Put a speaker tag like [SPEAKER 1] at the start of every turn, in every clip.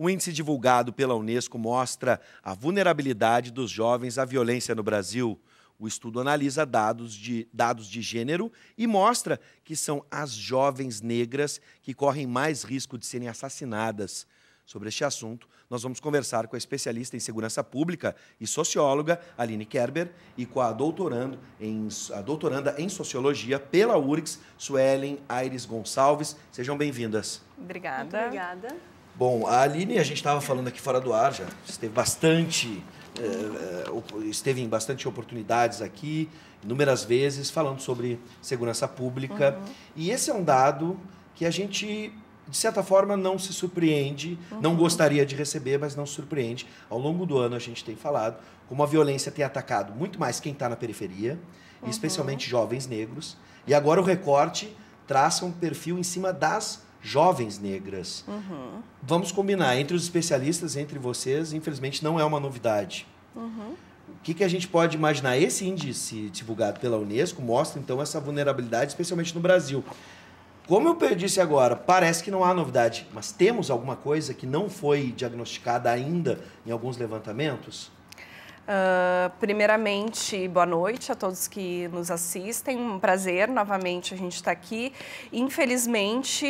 [SPEAKER 1] Um índice divulgado pela Unesco mostra a vulnerabilidade dos jovens à violência no Brasil. O estudo analisa dados de gênero e mostra que são as jovens negras que correm mais risco de serem assassinadas. Sobre este assunto, nós vamos conversar com a especialista em segurança pública e socióloga, Aline Kerber, e com a doutoranda em sociologia pela URGS, Suelen Aires Gonçalves. Sejam bem-vindas.
[SPEAKER 2] Obrigada.
[SPEAKER 3] Muito obrigada.
[SPEAKER 1] Bom, a Aline, a gente estava falando aqui fora do ar, já esteve em bastante oportunidades aqui, inúmeras vezes, falando sobre segurança pública. E esse é um dado que a gente, de certa forma, não se surpreende, não gostaria de receber, mas não se surpreende. Ao longo do ano, a gente tem falado como a violência tem atacado muito mais quem está na periferia, especialmente jovens negros. E agora o recorte traça um perfil em cima das jovens negras. Vamos combinar, entre os especialistas, entre vocês, infelizmente não é uma novidade. O que a gente pode imaginar? Esse índice divulgado pela Unesco mostra, então, essa vulnerabilidade, especialmente no Brasil. Como eu disse agora, parece que não há novidade, mas temos alguma coisa que não foi diagnosticada ainda em alguns levantamentos?
[SPEAKER 2] Primeiramente, boa noite a todos que nos assistem. Um prazer, novamente, a gente está aqui. Infelizmente,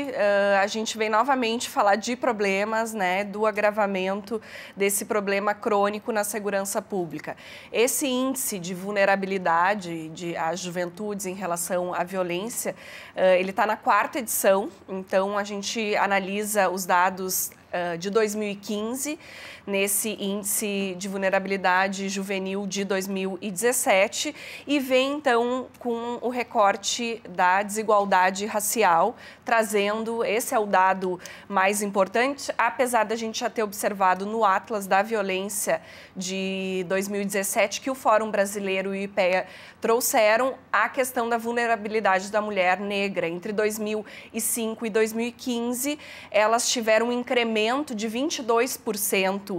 [SPEAKER 2] a gente vem novamente falar de problemas, né, do agravamento desse problema crônico na segurança pública. Esse índice de vulnerabilidade às juventudes em relação à violência, ele está na 4ª edição, então a gente analisa os dados de 2015, nesse índice de vulnerabilidade juvenil de 2017, e vem, então, com o recorte da desigualdade racial, trazendo, esse é o dado mais importante, apesar da gente já ter observado no Atlas da Violência de 2017, que o Fórum Brasileiro e o IPEA trouxeram a questão da vulnerabilidade da mulher negra. Entre 2005 e 2015, elas tiveram um incremento de 22%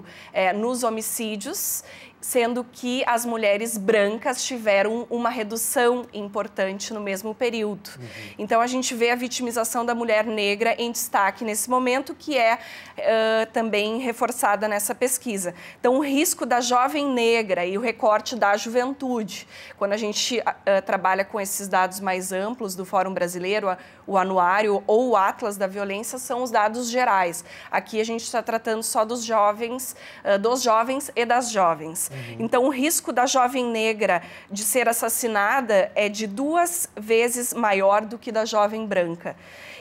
[SPEAKER 2] nos homicídios, sendo que as mulheres brancas tiveram uma redução importante no mesmo período. Então, a gente vê a vitimização da mulher negra em destaque nesse momento, que é também reforçada nessa pesquisa. Então, o risco da jovem negra e o recorte da juventude, quando a gente trabalha com esses dados mais amplos do Fórum Brasileiro, o Anuário ou o Atlas da Violência, são os dados gerais. Aqui a gente está tratando só dos jovens e das jovens. Então, o risco da jovem negra de ser assassinada é de 2 vezes maior do que da jovem branca.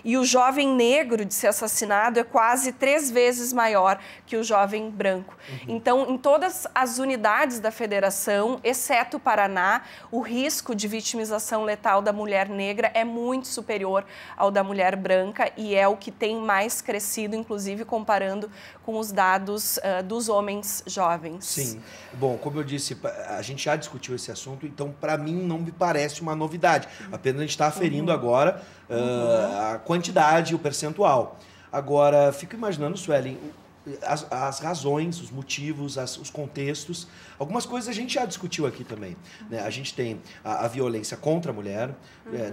[SPEAKER 2] E o jovem negro de ser assassinado é quase 3 vezes maior que o jovem branco. Então, em todas as unidades da federação, exceto o Paraná, o risco de vitimização letal da mulher negra é muito superior ao da mulher branca e é o que tem mais crescido, inclusive comparando com os dados dos homens jovens.
[SPEAKER 1] Sim. Bom, como eu disse, a gente já discutiu esse assunto, então, para mim, não me parece uma novidade. Apenas a gente está aferindo agora a quantidade, o percentual. Agora, fico imaginando, Suelen, as razões, os motivos, os contextos. Algumas coisas a gente já discutiu aqui também, né? A gente tem a violência contra a mulher,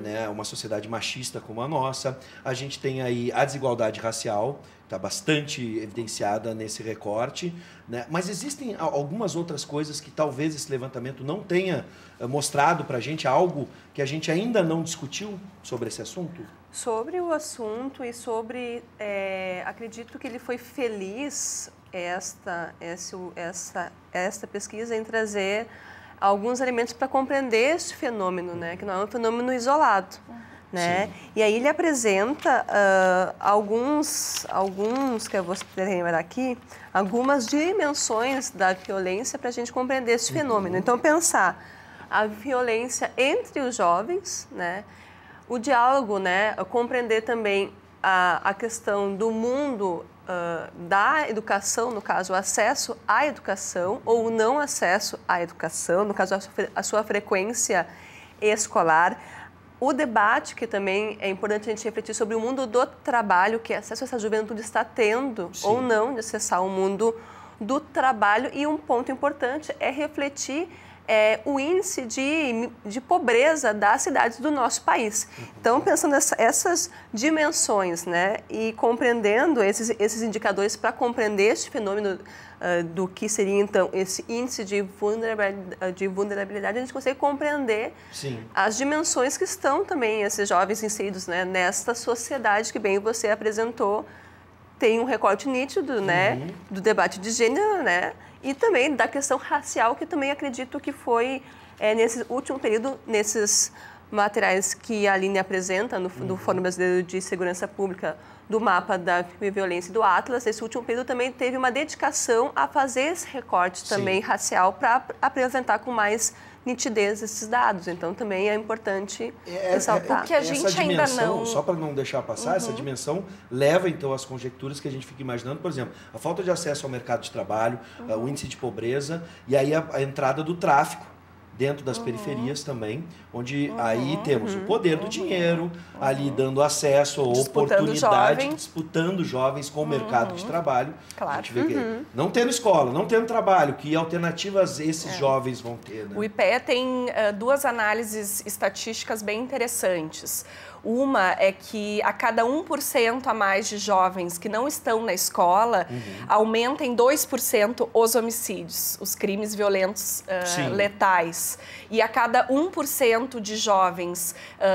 [SPEAKER 1] né? Uma sociedade machista como a nossa. A gente tem aí a desigualdade racial, está bastante evidenciada nesse recorte, né? Mas existem algumas outras coisas que talvez esse levantamento não tenha mostrado para a gente, algo que a gente ainda não discutiu sobre esse assunto?
[SPEAKER 3] Sobre o assunto e sobre, acredito que ele foi feliz, esta pesquisa, em trazer alguns elementos para compreender esse fenômeno, né? Que não é um fenômeno isolado. Né? E aí ele apresenta alguns que eu vou lembrar aqui, algumas dimensões da violência para a gente compreender esse fenômeno. Então, pensar a violência entre os jovens, né? O diálogo, né? Compreender também a questão do mundo da educação, no caso, o acesso à educação ou o não acesso à educação, no caso, a sua frequência escolar. O debate, que também é importante a gente refletir sobre o mundo do trabalho, que acesso essa juventude está tendo ou não de acessar o mundo do trabalho. E um ponto importante é refletir o índice de pobreza das cidades do nosso país. Então, pensando essas dimensões, né, e compreendendo esses indicadores para compreender esse fenômeno do que seria, então, esse índice de vulnerabilidade, a gente consegue compreender as dimensões que estão também esses jovens inseridos, né, nesta sociedade que bem você apresentou, tem um recorte nítido, né, do debate de gênero, né, e também da questão racial, que também acredito que foi, nesse último período, nesses materiais que a Aline apresenta do Fórum Brasileiro de Segurança Pública, do mapa da violência e do Atlas, esse último período também teve uma dedicação a fazer esse recorte também racial para apresentar com mais nitidez esses dados. Então, também é importante ressaltar.
[SPEAKER 2] O que a gente ainda não...
[SPEAKER 1] Só para não deixar passar, essa dimensão leva, então, às conjecturas que a gente fica imaginando, por exemplo, a falta de acesso ao mercado de trabalho, o índice de pobreza e aí a entrada do tráfico dentro das periferias também, onde aí temos o poder do dinheiro ali dando acesso ou oportunidade, disputando jovens com o mercado de trabalho.
[SPEAKER 2] Claro.
[SPEAKER 1] A gente vê que não tendo escola, não tendo trabalho, que alternativas esses jovens vão ter? Né?
[SPEAKER 2] O IPEA tem duas análises estatísticas bem interessantes. Uma é que a cada 1% a mais de jovens que não estão na escola, aumenta em 2% os homicídios, os crimes violentos letais. E a cada 1% de jovens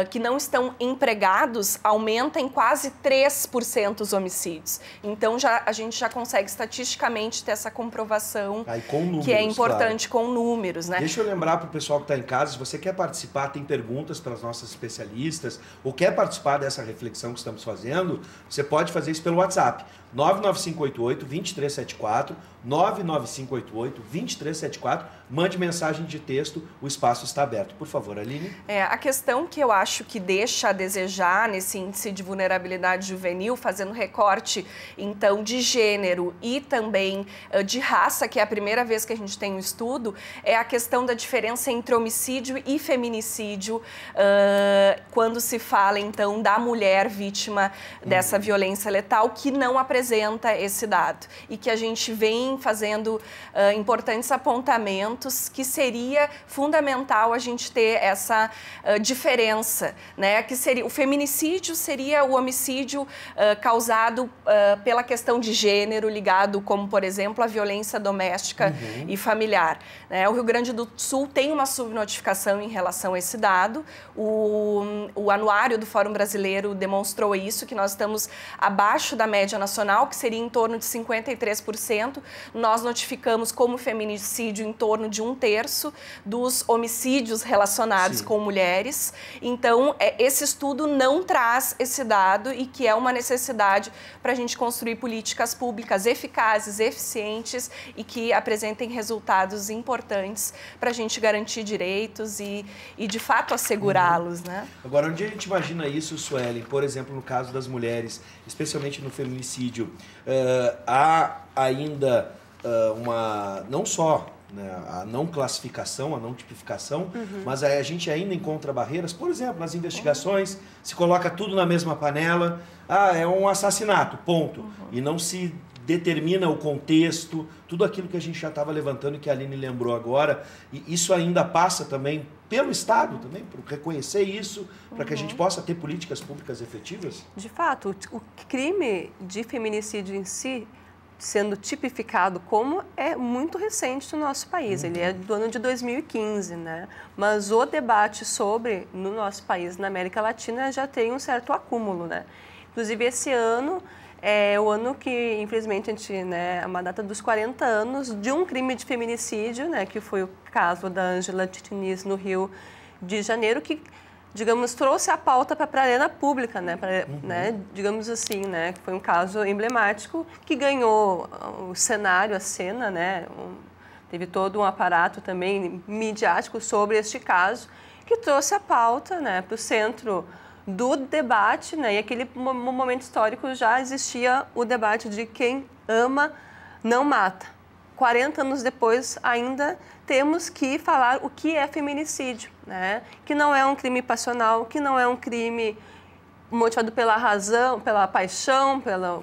[SPEAKER 2] que não estão empregados, aumenta em quase 3% os homicídios. Então, a gente já consegue estatisticamente ter essa comprovação
[SPEAKER 1] com números,
[SPEAKER 2] que é importante com números, né?
[SPEAKER 1] Deixa eu lembrar para o pessoal que está em casa, se você quer participar, tem perguntas para as nossas especialistas, ou quer participar dessa reflexão que estamos fazendo, você pode fazer isso pelo WhatsApp. 99588-2374, 99588-2374, mande mensagem de texto, o espaço está aberto. Por favor, Aline.
[SPEAKER 2] A questão que eu acho que deixa a desejar nesse índice de vulnerabilidade juvenil, fazendo recorte, então, de gênero e também de raça, que é a primeira vez que a gente tem um estudo, é a questão da diferença entre homicídio e feminicídio, quando se fala, então, da mulher vítima dessa violência letal, que não apresenta esse dado e que a gente vem fazendo importantes apontamentos que seria fundamental a gente ter essa diferença, né? Que seria o feminicídio seria o homicídio causado pela questão de gênero, ligado como, por exemplo, a violência doméstica e familiar, né? O Rio Grande do Sul tem uma subnotificação em relação a esse dado. O anuário do Fórum Brasileiro demonstrou isso, que nós estamos abaixo da média nacional, que seria em torno de 53%. Nós notificamos como feminicídio em torno de 1/3 dos homicídios relacionados com mulheres. Então, esse estudo não traz esse dado e que é uma necessidade para a gente construir políticas públicas eficazes, eficientes e que apresentem resultados importantes para a gente garantir direitos e de fato, assegurá-los, né?
[SPEAKER 1] Agora, onde a gente imagina isso, Suelen? Por exemplo, no caso das mulheres, especialmente no feminicídio, há ainda não só a não classificação, a não tipificação, mas a gente ainda encontra barreiras, por exemplo, nas investigações, se coloca tudo na mesma panela, é um assassinato, ponto, e não se determina o contexto, tudo aquilo que a gente já estava levantando e que a Aline lembrou agora, e isso ainda passa também pelo Estado, também, por reconhecer isso, para que a gente possa ter políticas públicas efetivas?
[SPEAKER 3] De fato, o crime de feminicídio em si, sendo tipificado como, é muito recente no nosso país. Ele é do ano de 2015, né? Mas o debate sobre, no nosso país, na América Latina, já tem um certo acúmulo, né? Inclusive, esse ano é o ano que, infelizmente, a gente, né, é uma data dos 40 anos de um crime de feminicídio, né, que foi o caso da Ângela Titiniz no Rio de Janeiro, que, digamos, trouxe a pauta para a arena pública, né, né, digamos assim, né, que foi um caso emblemático que ganhou o cenário, a cena, né, teve todo um aparato também midiático sobre este caso, que trouxe a pauta, né, para o centro do debate, né? E aquele momento histórico já existia o debate de quem ama não mata. 40 anos depois ainda temos que falar o que é feminicídio, né? Que não é um crime passional, que não é um crime motivado pela razão, pela paixão, pela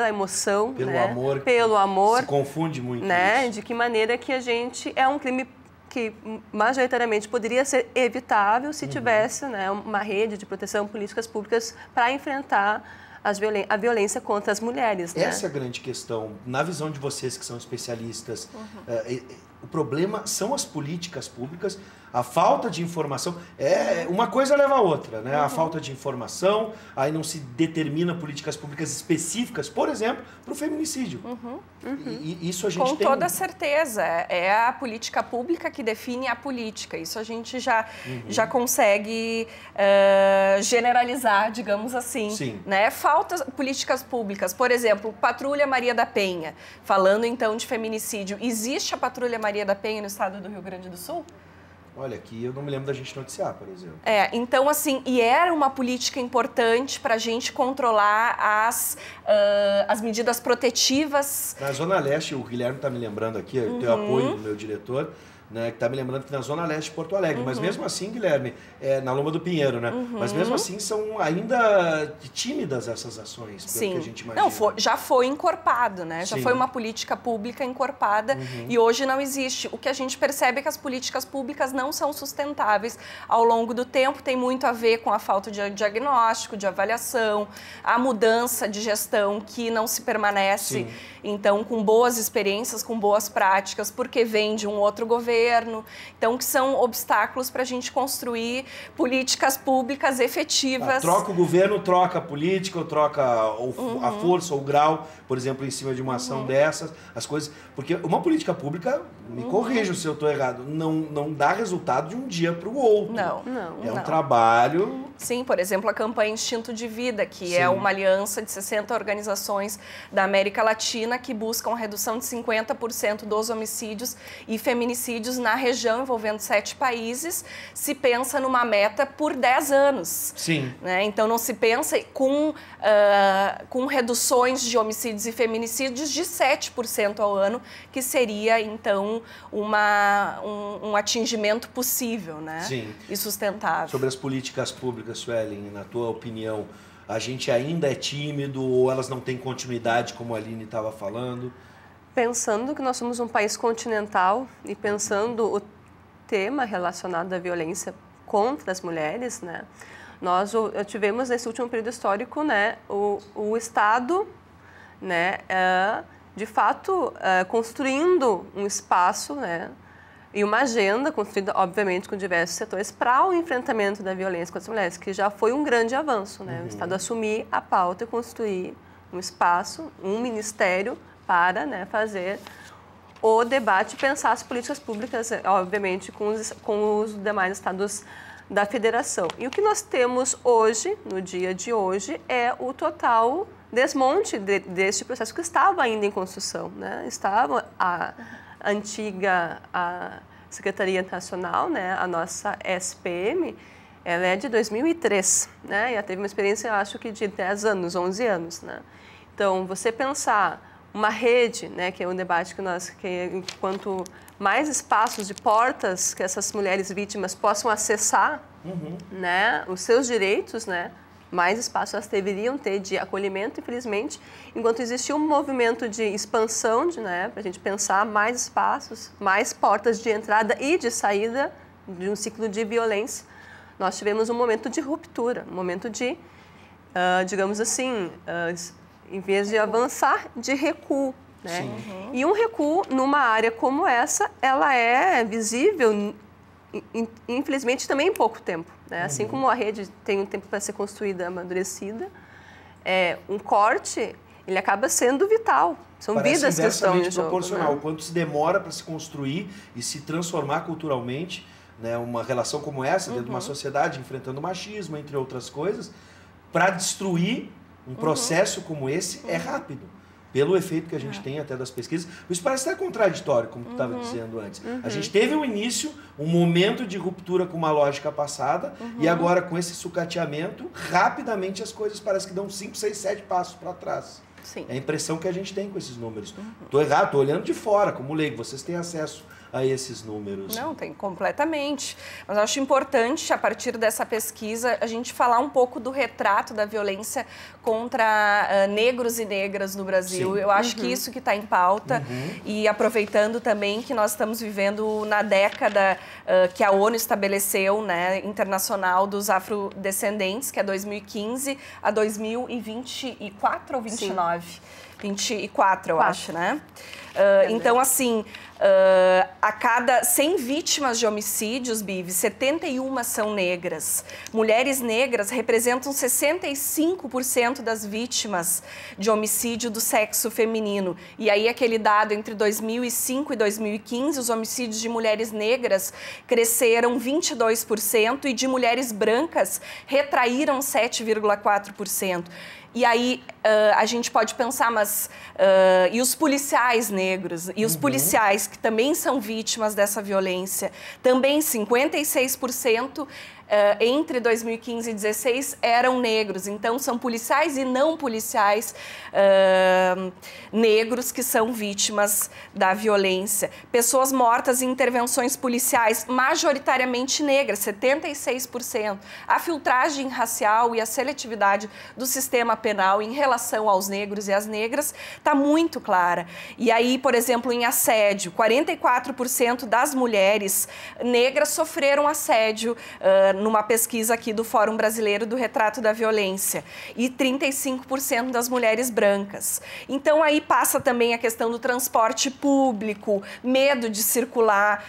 [SPEAKER 3] emoção,
[SPEAKER 1] pelo
[SPEAKER 3] né?
[SPEAKER 1] amor.
[SPEAKER 3] Pelo amor.
[SPEAKER 1] Se confunde muito
[SPEAKER 3] né?
[SPEAKER 1] isso.
[SPEAKER 3] De que maneira que a gente é um crime que majoritariamente poderia ser evitável se tivesse, né, uma rede de proteção, políticas públicas para enfrentar a violência contra as mulheres. Né?
[SPEAKER 1] Essa é a grande questão. Na visão de vocês que são especialistas, o problema são as políticas públicas, a falta de informação. Uma coisa leva a outra, né? A falta de informação, aí não se determina políticas públicas específicas, por exemplo, para o feminicídio. E isso a gente
[SPEAKER 2] Com toda certeza. É a política pública que define a política. Isso a gente já consegue generalizar, digamos assim.
[SPEAKER 1] Sim.
[SPEAKER 2] Né? Falta políticas públicas. Por exemplo, Patrulha Maria da Penha. Falando então de feminicídio, existe a Patrulha Maria da Penha no estado do Rio Grande do Sul?
[SPEAKER 1] Olha, aqui eu não me lembro da gente noticiar, por exemplo.
[SPEAKER 2] Então, assim, e era uma política importante para a gente controlar as medidas protetivas.
[SPEAKER 1] Na Zona Leste, o Guilherme está me lembrando aqui, eu tenho apoio do meu diretor, né, que está me lembrando que na Zona Leste de Porto Alegre. Mas mesmo assim, Guilherme, na Loma do Pinheiro, né? Mas mesmo assim são ainda tímidas essas ações, pelo que a gente imagina.
[SPEAKER 2] Não, já foi encorpado, né? Já foi uma política pública encorpada e hoje não existe. O que a gente percebe é que as políticas públicas não são sustentáveis ao longo do tempo, tem muito a ver com a falta de diagnóstico, de avaliação, a mudança de gestão que não se permanece, então, com boas experiências, com boas práticas, porque vem de um outro governo. Então, que são obstáculos para a gente construir políticas públicas efetivas.
[SPEAKER 1] Troca o governo, troca a política, ou troca a força ou o grau, por exemplo, em cima de uma ação dessas, as coisas. Porque uma política pública, me corrija se eu estou errado, não dá resultado de um dia para o outro.
[SPEAKER 2] Não.
[SPEAKER 1] É um trabalho.
[SPEAKER 2] Sim, por exemplo, a campanha Instinto de Vida, que é uma aliança de 60 organizações da América Latina que buscam a redução de 50% dos homicídios e feminicídios na região, envolvendo 7 países. Se pensa numa meta por 10 anos.
[SPEAKER 1] Sim.
[SPEAKER 2] Né? Então, não se pensa com reduções de homicídios e feminicídios de 7% ao ano, que seria, então, um atingimento possível, né?
[SPEAKER 1] Sim.
[SPEAKER 2] E sustentável.
[SPEAKER 1] Sobre as políticas públicas, Suelen, na tua opinião, a gente ainda é tímido ou elas não têm continuidade, como a Aline estava falando?
[SPEAKER 3] Pensando que nós somos um país continental e pensando o tema relacionado à violência contra as mulheres, né? Nós tivemos nesse último período histórico, né, o Estado, né, de fato, construindo um espaço, né, e uma agenda construída, obviamente, com diversos setores para o enfrentamento da violência contra as mulheres, que já foi um grande avanço, né? O Estado assumir a pauta e construir um espaço, um ministério para, né, fazer o debate e pensar as políticas públicas, obviamente, com os demais estados da federação. E o que nós temos hoje, no dia de hoje, é o total desmonte deste processo que estava ainda em construção, né? Estava a antiga Secretaria Nacional, né, a nossa SPM, ela é de 2003, né? E ela teve uma experiência, eu acho que de 10 anos, 11 anos, né? Então, você pensar uma rede, né, que é um debate que quanto mais espaços de portas que essas mulheres vítimas possam acessar, né, os seus direitos, né, mais espaços elas deveriam ter de acolhimento, infelizmente, enquanto existia um movimento de expansão, né, para a gente pensar mais espaços, mais portas de entrada e de saída de um ciclo de violência, nós tivemos um momento de ruptura, um momento de, digamos assim, em vez de avançar, de recuo. Né? E um recuo numa área como essa, ela é visível, infelizmente, também em pouco tempo. Né? Assim como a rede tem um tempo para ser construída, amadurecida, um corte, ele acaba sendo vital. São vidas que estão em jogo.
[SPEAKER 1] Proporcional.
[SPEAKER 3] Né?
[SPEAKER 1] O quanto se demora para se construir e se transformar culturalmente, né, uma relação como essa, dentro de uma sociedade, enfrentando machismo, entre outras coisas, para destruir um processo como esse é rápido. Pelo efeito que a gente tem até das pesquisas. Isso parece até contraditório, como tu estava dizendo antes. A gente teve um início, um momento de ruptura com uma lógica passada, e agora com esse sucateamento, rapidamente as coisas parecem que dão 5, 6, 7 passos para trás.
[SPEAKER 2] Sim.
[SPEAKER 1] É a impressão que a gente tem com esses números. Estou errado, estou olhando de fora, como leigo. Vocês têm acesso a esses números.
[SPEAKER 2] Não, tem completamente. Mas eu acho importante, a partir dessa pesquisa, a gente falar um pouco do retrato da violência contra negros e negras no Brasil.
[SPEAKER 1] Sim.
[SPEAKER 2] Eu acho que isso que está em pauta. E aproveitando também que nós estamos vivendo na década que a ONU estabeleceu, né, internacional dos afrodescendentes, que é 2015 a 2024 ou 29? Sim. 24, eu acho, né? Então, assim, a cada 100 vítimas de homicídios, Bive, 71 são negras. Mulheres negras representam 65% das vítimas de homicídio do sexo feminino. E aí, aquele dado entre 2005 e 2015, os homicídios de mulheres negras cresceram 22% e de mulheres brancas retraíram 7,4%. E aí a gente pode pensar, mas e os policiais negros? E os policiais que também são vítimas dessa violência? Também 56% entre 2015 e 2016 eram negros. Então, são policiais e não policiais negros que são vítimas da violência. Pessoas mortas em intervenções policiais, majoritariamente negras, 76%. A filtragem racial e a seletividade do sistema penal em relação aos negros e às negras está muito clara. E aí, por exemplo, em assédio, 44% das mulheres negras sofreram assédio numa pesquisa aqui do Fórum Brasileiro do Retrato da Violência, e 35% das mulheres brancas. Então, aí passa também a questão do transporte público, medo de circular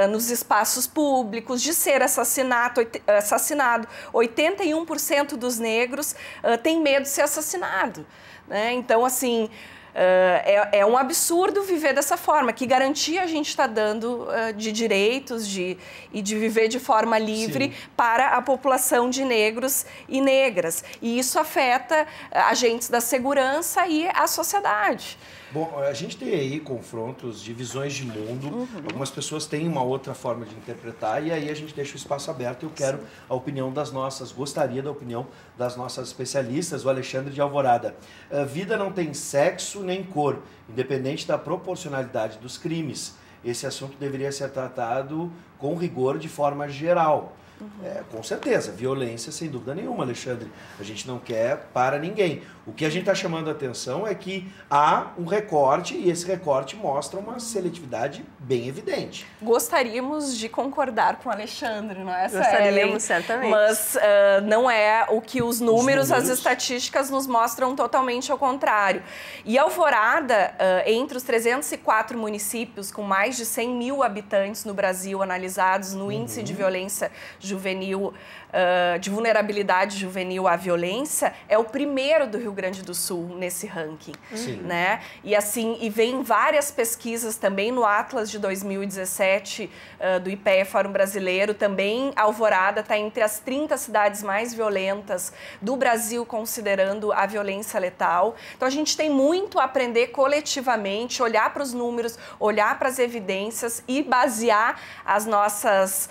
[SPEAKER 2] nos espaços públicos, de ser assassinado. 81% dos negros têm medo de ser assassinado, né? Então, assim, é um absurdo viver dessa forma. Que garantia a gente está dando de direitos e de viver de forma livre Sim. para a população de negros e negras? E isso afeta agentes da segurança e a sociedade.
[SPEAKER 1] Bom, a gente tem aí confrontos de visões de mundo, algumas pessoas têm uma outra forma de interpretar e aí a gente deixa o espaço aberto. Eu quero a opinião das nossas, gostaria da opinião das nossas especialistas, o Alexandre de Alvorada. Vida não tem sexo nem cor, independente da proporcionalidade dos crimes. Esse assunto deveria ser tratado com rigor de forma geral. Com certeza, violência sem dúvida nenhuma, Alexandre. A gente não quer para ninguém. O que a gente está chamando a atenção é que há um recorte e esse recorte mostra uma seletividade bem evidente.
[SPEAKER 2] Gostaríamos de concordar com o Alexandre, não é,
[SPEAKER 3] Gostaríamos, certamente.
[SPEAKER 2] Mas não é o que os números, as estatísticas nos mostram totalmente ao contrário. E Alvorada, entre os 304 municípios com mais de 100 mil habitantes no Brasil analisados no índice de violência juvenil, de vulnerabilidade juvenil à violência, é o primeiro do Rio Grande do Sul nesse ranking, né? E assim, e vem várias pesquisas também no Atlas de 2017 do IPEA Fórum Brasileiro, também Alvorada está entre as 30 cidades mais violentas do Brasil, considerando a violência letal. Então a gente tem muito a aprender coletivamente, olhar para os números, olhar para as evidências e basear as nossas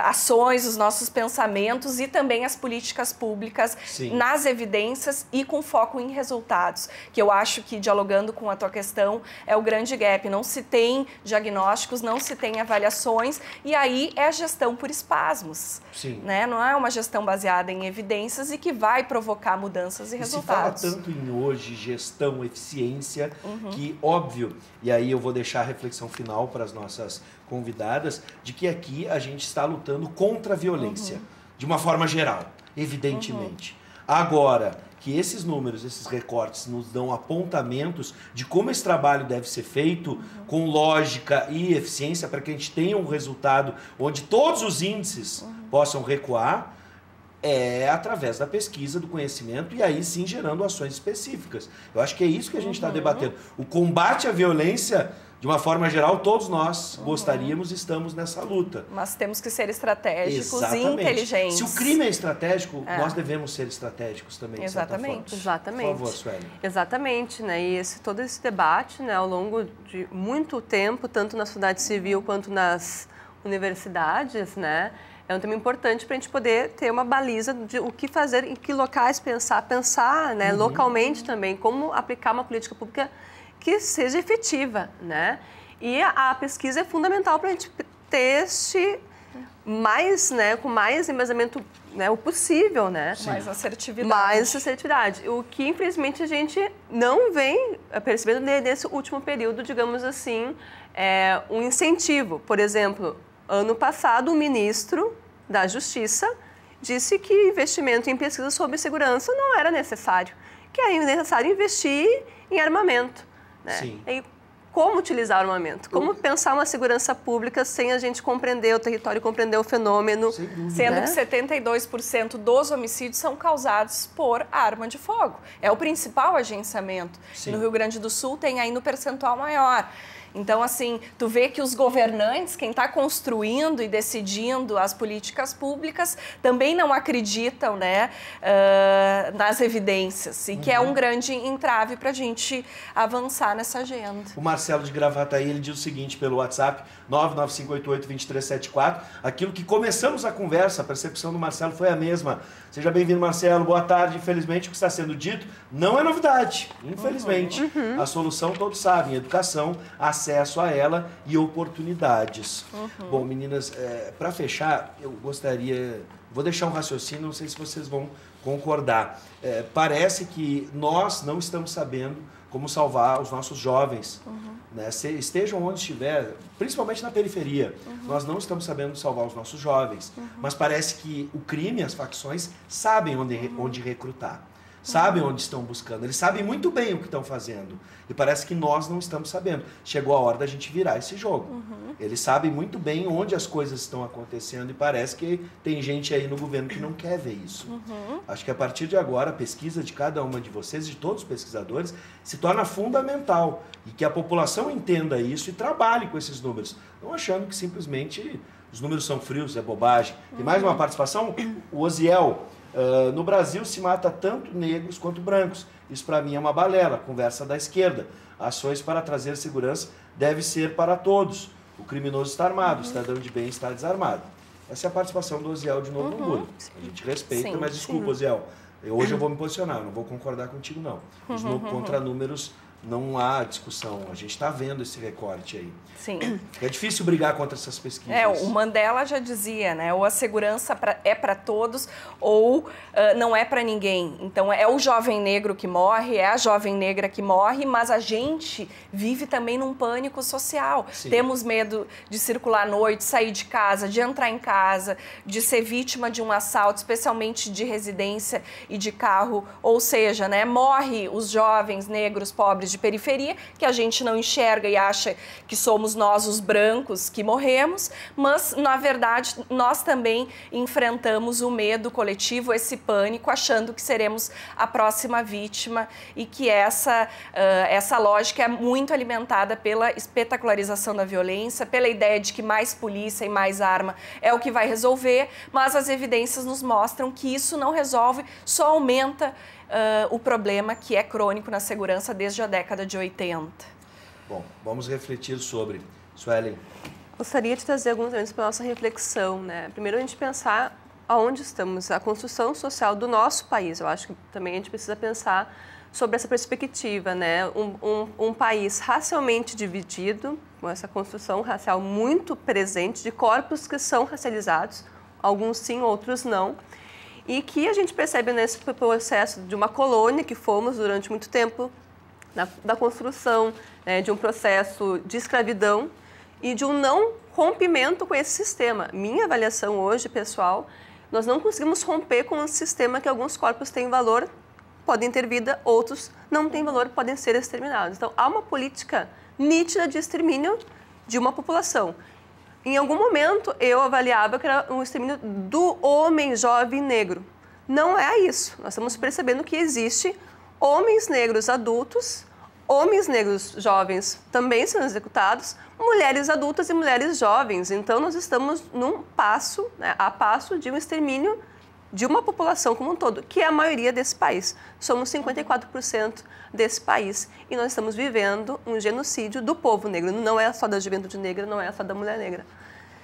[SPEAKER 2] ações, os nossos pensamentos e também as políticas públicas nas evidências e com foco em resultados, que eu acho que, dialogando com a tua questão, é o grande gap. Não se tem diagnósticos, não se tem avaliações, e aí é a gestão por espasmos. Né? Não é uma gestão baseada em evidências e que vai provocar mudanças e resultados.
[SPEAKER 1] Se fala tanto em hoje gestão, eficiência, que óbvio, e aí eu vou deixar a reflexão final para as nossas convidadas, de que aqui a gente está lutando contra a violência, de uma forma geral, evidentemente. Agora, que esses números, esses recortes nos dão apontamentos de como esse trabalho deve ser feito com lógica e eficiência para que a gente tenha um resultado onde todos os índices possam recuar, é através da pesquisa, do conhecimento e aí sim gerando ações específicas. Eu acho que é isso que a gente está debatendo. O combate à violência, de uma forma geral, todos nós gostaríamos e estamos nessa luta.
[SPEAKER 2] Mas temos que ser estratégicos e inteligentes.
[SPEAKER 1] Se o crime é estratégico, nós devemos ser estratégicos também,
[SPEAKER 2] Exatamente.
[SPEAKER 3] Exatamente.
[SPEAKER 1] Por favor, Sueli.
[SPEAKER 3] Exatamente, né? E todo esse debate, né, ao longo de muito tempo, tanto na sociedade civil quanto nas universidades, né, é um tema importante para a gente poder ter uma baliza de o que fazer, em que locais pensar, né, localmente também, como aplicar uma política pública que seja efetiva, né? E a pesquisa é fundamental para a gente ter mais, né, com mais embasamento, né, o possível, né?
[SPEAKER 2] Mais assertividade.
[SPEAKER 3] Mais assertividade. O que, infelizmente, a gente não vem percebendo nesse último período, digamos assim, um incentivo. Por exemplo, ano passado, o ministro da Justiça disse que investimento em pesquisa sobre segurança não era necessário, que era necessário investir em armamento, né?
[SPEAKER 1] Sim.
[SPEAKER 3] E como utilizar o armamento? Como pensar uma segurança pública sem a gente compreender o território, compreender o fenômeno?
[SPEAKER 2] Sendo que 72% dos homicídios são causados por arma de fogo. É o principal agenciamento. No Rio Grande do Sul tem ainda um percentual maior. Então, assim, tu vê que os governantes, quem está construindo e decidindo as políticas públicas, também não acreditam, né, nas evidências, e que é um grande entrave para a gente avançar nessa agenda.
[SPEAKER 1] O Marcelo de Gravataí, ele diz o seguinte pelo WhatsApp, 99588-2374, aquilo que começamos a conversa, a percepção do Marcelo foi a mesma. Seja bem-vindo, Marcelo, boa tarde. Infelizmente, o que está sendo dito não é novidade, infelizmente. A solução todos sabem, educação, acesso a ela e oportunidades. Bom, meninas, para fechar, eu gostaria... Vou deixar um raciocínio, não sei se vocês vão concordar. Parece que nós não estamos sabendo como salvar os nossos jovens, né? Estejam onde estiver, principalmente na periferia. Nós não estamos sabendo salvar os nossos jovens, mas parece que o crime, as facções, sabem onde recrutar. Sabem onde estão buscando, eles sabem muito bem o que estão fazendo. E parece que nós não estamos sabendo. Chegou a hora da gente virar esse jogo. Eles sabem muito bem onde as coisas estão acontecendo e parece que tem gente aí no governo que não quer ver isso. Acho que a partir de agora, a pesquisa de cada uma de vocês, de todos os pesquisadores, se torna fundamental. E que a população entenda isso e trabalhe com esses números. Não achando que simplesmente os números são frios, é bobagem. Tem mais uma participação? O Osiel. No Brasil se mata tanto negros quanto brancos. Isso para mim é uma balela, conversa da esquerda. Ações para trazer segurança deve ser para todos. O criminoso está armado, o cidadão de bem está desarmado. Essa é a participação do Osiel de novo no Muro. A gente respeita, mas desculpa, Osiel. Hoje eu vou me posicionar, eu não vou concordar contigo não. Contra números não há discussão. A gente está vendo esse recorte aí.
[SPEAKER 2] Sim.
[SPEAKER 1] É difícil brigar contra essas pesquisas.
[SPEAKER 2] O Mandela já dizia, né? Ou a segurança é para todos ou não é para ninguém. Então, é o jovem negro que morre, é a jovem negra que morre, mas a gente vive também num pânico social.
[SPEAKER 1] Sim.
[SPEAKER 2] Temos medo de circular à noite, sair de casa, de entrar em casa, de ser vítima de um assalto, especialmente de residência e de carro. Ou seja, né? Morre os jovens negros pobres de periferia, que a gente não enxerga e acha que somos nós, os brancos, que morremos, mas, na verdade, nós também enfrentamos o medo coletivo, esse pânico, achando que seremos a próxima vítima e que essa lógica é muito alimentada pela espetacularização da violência, pela ideia de que mais polícia e mais arma é o que vai resolver, mas as evidências nos mostram que isso não resolve, só aumenta o problema que é crônico na segurança desde a década de 80.
[SPEAKER 1] Bom, vamos refletir sobre. Suelen.
[SPEAKER 3] Gostaria de trazer alguns elementos para a nossa reflexão, né? Primeiro, a gente pensar aonde estamos, a construção social do nosso país. Eu acho que também a gente precisa pensar sobre essa perspectiva, né? Um país racialmente dividido, com essa construção racial muito presente, de corpos que são racializados, alguns sim, outros não, e que a gente percebe nesse processo de uma colônia que fomos durante muito tempo, da construção, né, de um processo de escravidão e de um não rompimento com esse sistema. Minha avaliação hoje, pessoal, nós não conseguimos romper com um sistema que alguns corpos têm valor, podem ter vida, outros não têm valor, podem ser exterminados. Então, há uma política nítida de extermínio de uma população. Em algum momento, eu avaliava que era um extermínio do homem jovem negro. Não é isso. Nós estamos percebendo que existe homens negros adultos, homens negros jovens também sendo executados, mulheres adultas e mulheres jovens. Então, nós estamos num passo, né, a passo de um extermínio de uma população como um todo, que é a maioria desse país. Somos 54% desse país e nós estamos vivendo um genocídio do povo negro. Não é só da juventude negra, não é só da mulher negra.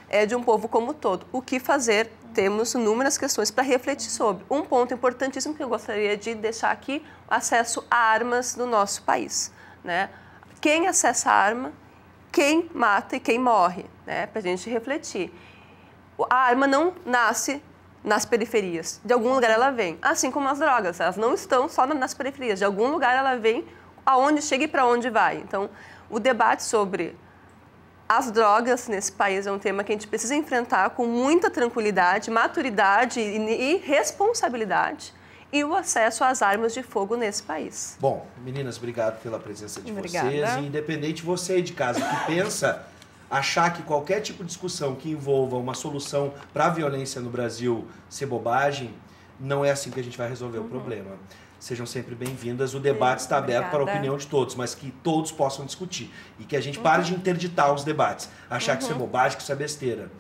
[SPEAKER 3] É de um povo como um todo. O que fazer? Temos inúmeras questões para refletir sobre. Um ponto importantíssimo que eu gostaria de deixar aqui, o acesso a armas no nosso país, né? Quem acessa a arma quem mata e quem morre, né? Para a gente refletir. A arma não nasce nas periferias. De algum lugar ela vem. Assim como as drogas, elas não estão só nas periferias. De algum lugar ela vem, aonde chega e para onde vai. Então, o debate sobre as drogas nesse país é um tema que a gente precisa enfrentar com muita tranquilidade, maturidade e responsabilidade, e o acesso às armas de fogo nesse país.
[SPEAKER 1] Bom, meninas, obrigado pela presença de
[SPEAKER 2] Obrigada.
[SPEAKER 1] vocês. E independente você aí de casa que pensa achar que qualquer tipo de discussão que envolva uma solução para a violência no Brasil ser bobagem, não é assim que a gente vai resolver o problema. Sejam sempre bem-vindas. O debate está aberto para a opinião de todos, mas que todos possam discutir. E que a gente pare de interditar os debates. Achar que isso é bobagem, que isso é besteira.